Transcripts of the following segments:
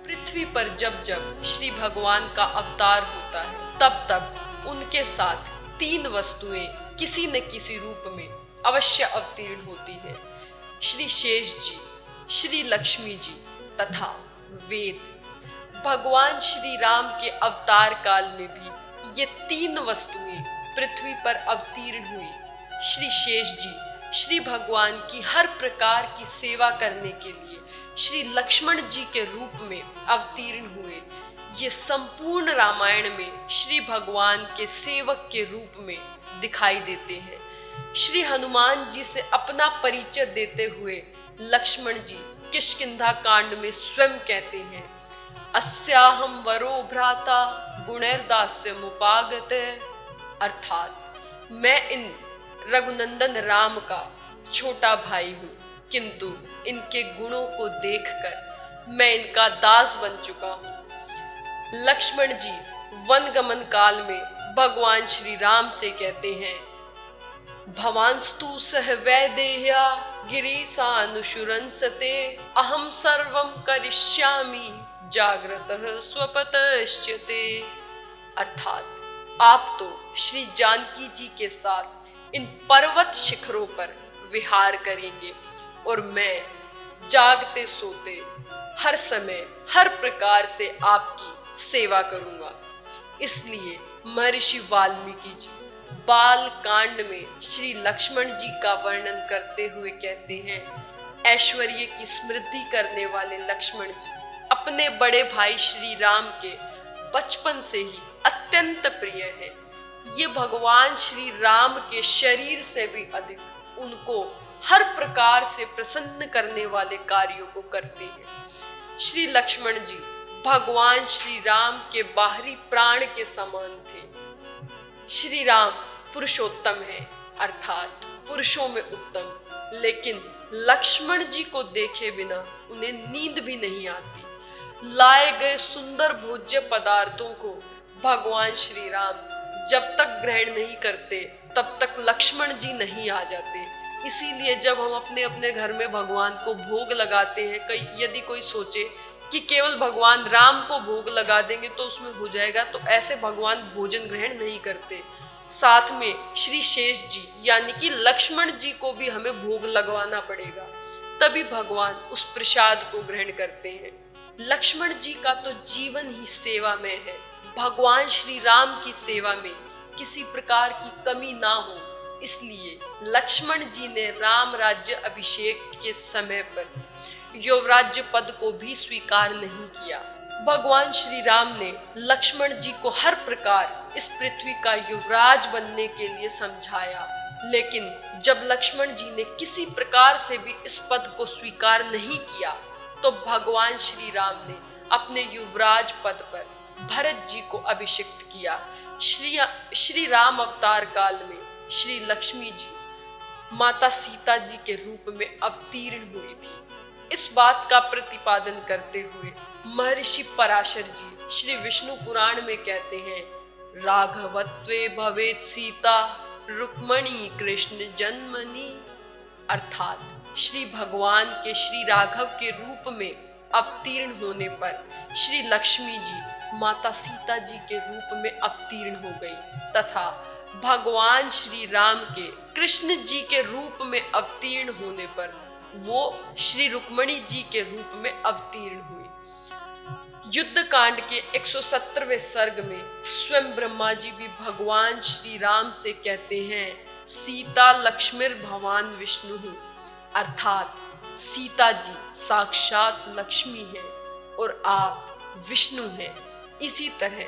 पृथ्वी पर जब जब श्री भगवान का अवतार होता है तब तब उनके साथ तीन वस्तुएं किसी न किसी रूप में अवश्य अवतीर्ण होती है। श्री शेष जी, श्री लक्ष्मी जी तथा वेद। भगवान श्री राम के अवतार काल में भी ये तीन वस्तुएं पृथ्वी पर अवतीर्ण हुई। श्री शेष जी श्री भगवान की हर प्रकार की सेवा करने के लिए श्री लक्ष्मण जी के रूप में अवतीर्ण हुए। ये संपूर्ण रामायण में श्री भगवान के सेवक के रूप में दिखाई देते हैं। श्री हनुमान जी से अपना परिचय देते हुए लक्ष्मण जी किष्किंधा कांड में स्वयं कहते हैं, अस्याहम वरो भ्राता गुणैर्दास्य मुपागते, अर्थात मैं इन रघुनंदन राम का छोटा भाई हूँ, किंतु इनके गुणों को देखकर मैं इनका दास बन चुका हूँ। लक्ष्मण जी वन गमन काल में भगवान श्री राम से कहते हैं, भवांस्तु सह वैदेह्या गिरीशानुशुरंसते अहम सर्वं करिष्यामि जाग्रतः स्वपतश्चते, अर्थात आप तो श्री जानकी जी के साथ इन पर्वत शिखरों पर विहार करेंगे और मैं जागते सोते हर समय हर प्रकार से आपकी सेवा करूंगा। इसलिए महर्षि वाल्मीकि जी बाल कांड में श्री लक्ष्मण जी का वर्णन करते हुए कहते हैं, ऐश्वर्य की समृद्धि करने वाले लक्ष्मण जी अपने बड़े भाई श्री राम के बचपन से ही अत्यंत प्रिय हैं। ये भगवान श्री राम के शरीर से भी अधिक उनको हर प्रकार से प्रसन्न करने वाले कार्यों को करते हैं। श्री लक्ष्मण जी भगवान श्री राम के बाहरी प्राण के समान थे। श्री राम पुरुषोत्तम है, अर्थात पुरुषों में उत्तम, लेकिन लक्ष्मण जी को देखे बिना उन्हें नींद भी नहीं आती। लाए गए सुंदर भोज्य पदार्थों को भगवान श्री राम जब तक ग्रहण नहीं करते तब तक लक्ष्मण जी नहीं आ जाते। इसीलिए जब हम अपने अपने घर में भगवान को भोग लगाते हैं, यदि कोई सोचे कि केवल भगवान राम को भोग लगा देंगे तो उसमें हो जाएगा, तो ऐसे भगवान भोजन ग्रहण नहीं करते। साथ में श्री शेष जी यानी कि लक्ष्मण जी को भी हमें भोग लगवाना पड़ेगा, तभी भगवान उस प्रसाद को ग्रहण करते हैं। लक्ष्मण जी का तो जीवन ही सेवा में है। भगवान श्री राम की सेवा में किसी प्रकार की कमी ना हो, इसलिए लक्ष्मण जी ने राम राज्य अभिषेक के समय पर युवराज्य पद को भी स्वीकार नहीं किया। भगवान श्री राम ने लक्ष्मण जी को हर प्रकार इस पृथ्वी का युवराज बनने के लिए समझाया, लेकिन जब लक्ष्मण जी ने किसी प्रकार से भी इस पद को स्वीकार नहीं किया तो भगवान श्री राम ने अपने युवराज पद पर भरत जी को अभिषिक्त किया। श्री राम अवतार काल में श्री लक्ष्मी जी माता सीता जी के रूप में अवतीर्ण हुई थी। इस बात का प्रतिपादन करते हुए महर्षि पराशर जी श्री विष्णु पुराण में कहते हैं, राघवत्वे भवेत् सीता रुक्मणी कृष्ण जन्मनि, अर्थात श्री भगवान के श्री राघव के रूप में अवतीर्ण होने पर श्री लक्ष्मी जी माता सीता जी के रूप में अवतीर्ण हो गई तथा भगवान श्री राम के कृष्ण जी के रूप में अवतीर्ण होने पर वो श्री रुक्मणी जी के रूप में अवतीर्ण हुई। युद्ध कांड के 117वें सर्ग में स्वयं ब्रह्मा जी भी भगवान श्री राम से कहते हैं, सीता लक्ष्मीर भवान विष्णु, अर्थात सीता जी साक्षात लक्ष्मी है और आप विष्णु हैं। इसी तरह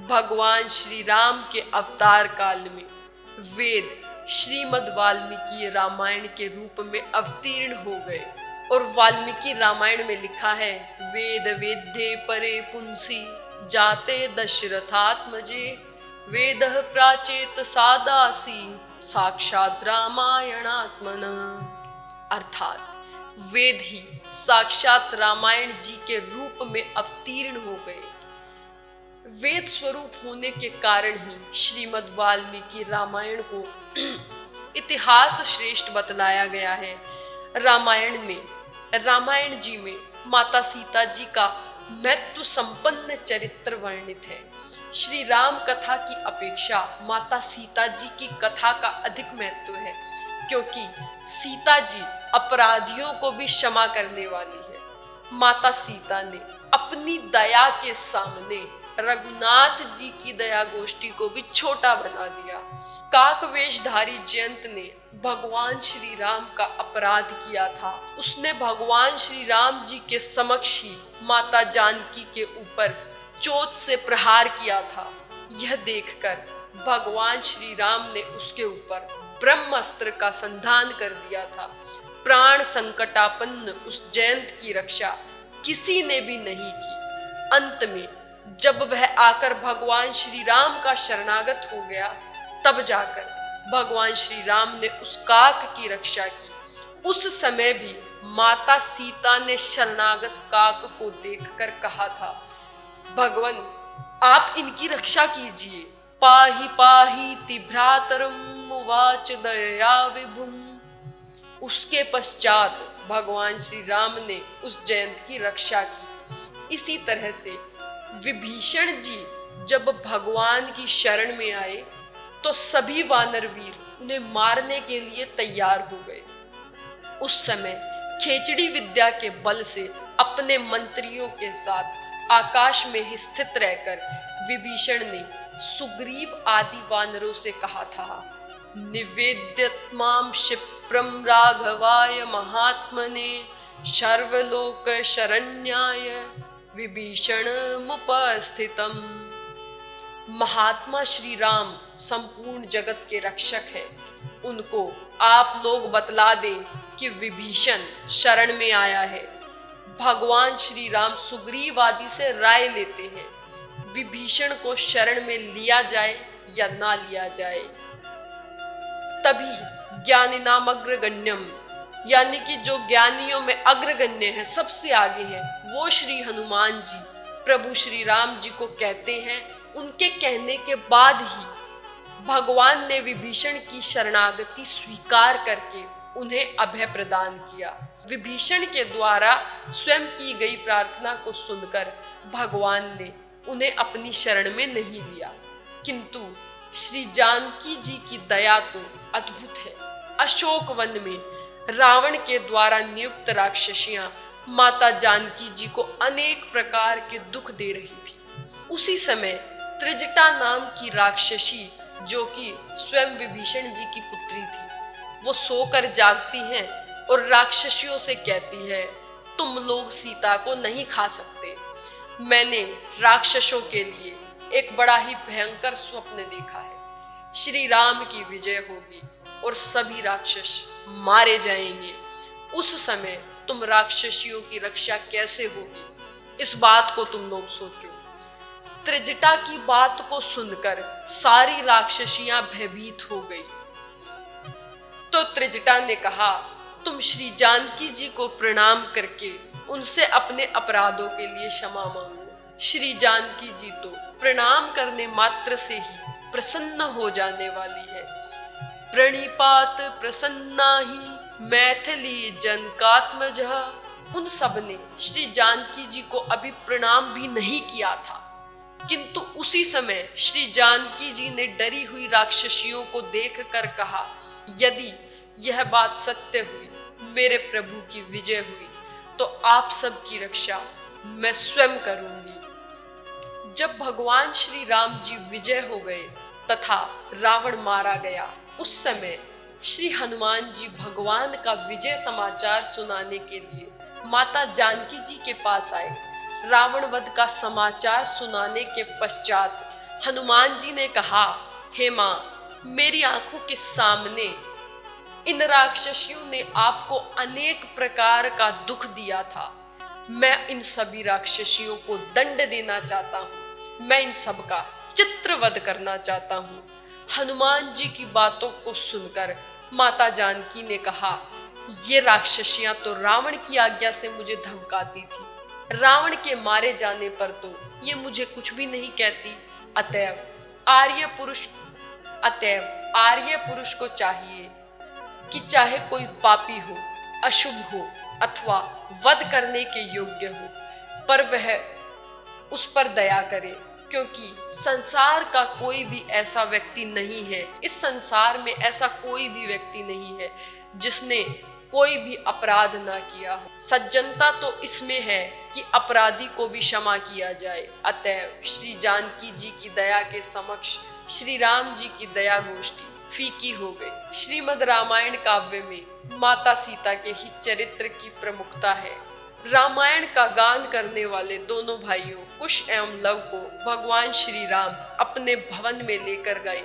भगवान श्री राम के अवतार काल में वेद श्रीमद् वाल्मीकि रामायण के रूप में अवतीर्ण हो गए और वाल्मीकि रामायण में लिखा है, वेद वेद्ये परे पुंसी जाते दशरथात्मजे वेदः प्राचेत सादासी साक्षात रामायणात्मन, अर्थात वेद ही साक्षात रामायण जी के रूप में अवतीर्ण हो गए। वेद स्वरूप होने के कारण ही श्रीमद् वाल्मीकि रामायण को इतिहास श्रेष्ठ बतलाया गया है। रामायण जी में माता सीता जी का महत्व संपन्न चरित्र वर्णित है। श्री राम कथा की अपेक्षा माता सीता जी की कथा का अधिक महत्व है, क्योंकि सीता जी अपराधियों को भी क्षमा करने वाली है। माता सीता ने अपनी दया के सामने रघुनाथ जी की दया गोष्ठी को भी छोटा बना दिया। काक वेशधारी जयंत ने भगवान श्री राम का अपराध किया था। उसने भगवान श्री राम जी के समक्ष ही माता जानकी के ऊपर चोट से प्रहार किया था। यह देखकर भगवान श्री राम ने उसके ऊपर ब्रह्मास्त्र का संधान कर दिया था। प्राण संकटापन्न उस जयंत की रक्षा किसी ने भी नहीं की। अंत में जब वह आकर भगवान श्री राम का शरणागत हो गया, तब जाकर भगवान श्री राम ने उस काक की रक्षा की। उस समय भी माता सीता ने शरणागत काक को देखकर कहा था, भगवान आप इनकी रक्षा कीजिए। पाहि पाहि ति भ्रातरम उवाच दया विभुम। उसके पश्चात भगवान श्री राम ने उस जयंत की रक्षा की। इसी तरह से विभीषण जी जब भगवान की शरण में आए तो सभी वानर वीर उन्हें मारने के लिए तैयार हो गए। उस समय खेचड़ी विद्या के बल से अपने मंत्रियों के साथ आकाश में ही स्थित रहकर विभीषण ने सुग्रीव आदि वानरों से कहा था, निवेद्यत्मां क्षिप्रं राघवाय महात्मने सर्वलोक शरण्याय विभीषणमुपस्थितम्। महात्मा श्री राम संपूर्ण जगत के रक्षक है। उनको आप लोग बतला दें कि विभीषण शरण में आया है। भगवान श्री राम सुग्रीव आदि से राय लेते हैं, विभीषण को शरण में लिया जाए या ना लिया जाए। तभी ज्ञानी नाम अग्रगण्यम, यानी कि जो ज्ञानियों में अग्रगण्य है, सबसे आगे है, वो श्री हनुमान जी प्रभु श्री राम जी को कहते हैं। उनके कहने के बाद ही भगवान ने विभीषण की शरणागति स्वीकार करके उन्हें अभय प्रदान किया। विभीषण के द्वारा स्वयं की गई प्रार्थना को सुनकर भगवान ने उन्हें अपनी शरण में नहीं लिया, किंतु श्री जानकी जी की दया तो अद्भुत है। अशोक वन में रावण के द्वारा नियुक्त राक्षसियां माता जानकी जी को अनेक प्रकार के दुख दे रही थी। उसी समय त्रिजटा नाम की राक्षसी, जो कि स्वयं विभीषण जी की पुत्री थी, वो सोकर जागती है और राक्षसियों से कहती है, तुम लोग सीता को नहीं खा सकते। मैंने राक्षसों के लिए एक बड़ा ही भयंकर स्वप्न देखा है। श्री राम की विजय होगी और सभी राक्षस मारे जाएंगे। उस समय तुम राक्षसियों की रक्षा कैसे होगी, इस बात को तुम लोग सोचो। त्रिजटा की बात को सुनकर सारी राक्षसियां भयभीत हो गई। तो त्रिजटा ने कहा, तुम श्री जानकी जी को प्रणाम करके उनसे अपने अपराधों के लिए क्षमा मांगो। श्री जानकी जी तो प्रणाम करने मात्र से ही प्रसन्न हो जाने वाली है। प्रणिपात प्रसन्ना ही मैथिली जनकात्मजः। उन सब ने श्री जानकी जी को अभी प्रणाम भी नहीं किया था, किंतु उसी समय श्री जानकी जी ने डरी हुई राक्षसियों को देखकर कहा, यदि यह बात सत्य हुई, मेरे प्रभु की विजय हुई, तो आप सब की रक्षा मैं स्वयं करूंगी। जब भगवान श्री राम जी विजय हो गए तथा रावण मारा गया, उस समय श्री हनुमान जी भगवान का विजय समाचार सुनाने के लिए माता जानकी जी के पास आए। रावण वध का समाचार सुनाने के पश्चात हनुमान जी ने कहा, हे माँ, मेरी आंखों के सामने इन राक्षसियों ने आपको अनेक प्रकार का दुख दिया था। मैं इन सभी राक्षसियों को दंड देना चाहता हूँ। मैं इन सब का चित्रवध करना चाहता हूँ। हनुमान जी की बातों को सुनकर माता जानकी ने कहा, ये राक्षसियां तो रावण की आज्ञा से मुझे धमकाती थी, रावण के मारे जाने पर तो ये मुझे कुछ भी नहीं कहती। अतएव आर्य पुरुष को चाहिए कि चाहे कोई पापी हो, अशुभ हो अथवा वध करने के योग्य हो, पर वह उस पर दया करे, क्योंकि संसार का कोई भी ऐसा व्यक्ति नहीं है, इस संसार में ऐसा कोई भी व्यक्ति नहीं है जिसने कोई भी अपराध ना किया हो। सज्जनता तो इसमें है कि अपराधी को भी क्षमा किया जाए। अतएव श्री जानकी जी की दया के समक्ष श्री राम जी की दया गोष्ठी फीकी हो गई। श्रीमद् रामायण काव्य में माता सीता के ही चरित्र की प्रमुखता है। रामायण का गान करने वाले दोनों भाइयों कुश एवं लव को भगवान श्री राम अपने भवन में लेकर गए।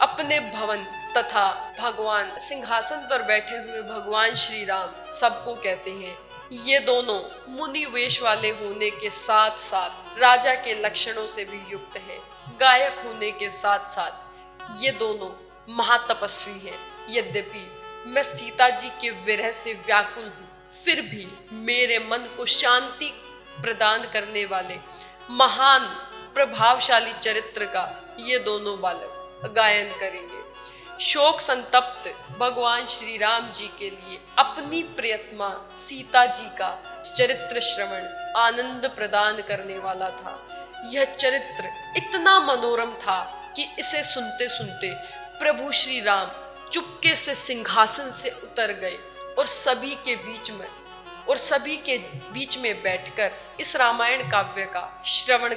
अपने भवन तथा भगवान सिंहासन पर बैठे हुए भगवान श्री राम सबको कहते हैं, ये दोनों मुनि वेश वाले होने के साथ साथ राजा के लक्षणों से भी युक्त हैं। गायक होने के साथ साथ ये दोनों महातपस्वी हैं। यद्यपि मैं सीता जी के विरह से व्याकुल हूँ, फिर भी मेरे मन को शांति प्रदान करने वाले महान प्रभावशाली चरित्र का ये दोनों बालक गायन करेंगे। शोक संतप्त भगवान श्री राम जी के लिए अपनी प्रियतमा सीता जी का चरित्र श्रवण आनंद प्रदान करने वाला था। यह चरित्र इतना मनोरम था कि इसे सुनते सुनते प्रभु श्री राम चुपके से सिंहासन से उतर गए और सभी के बीच में बैठकर इस रामायण काव्य का श्रवण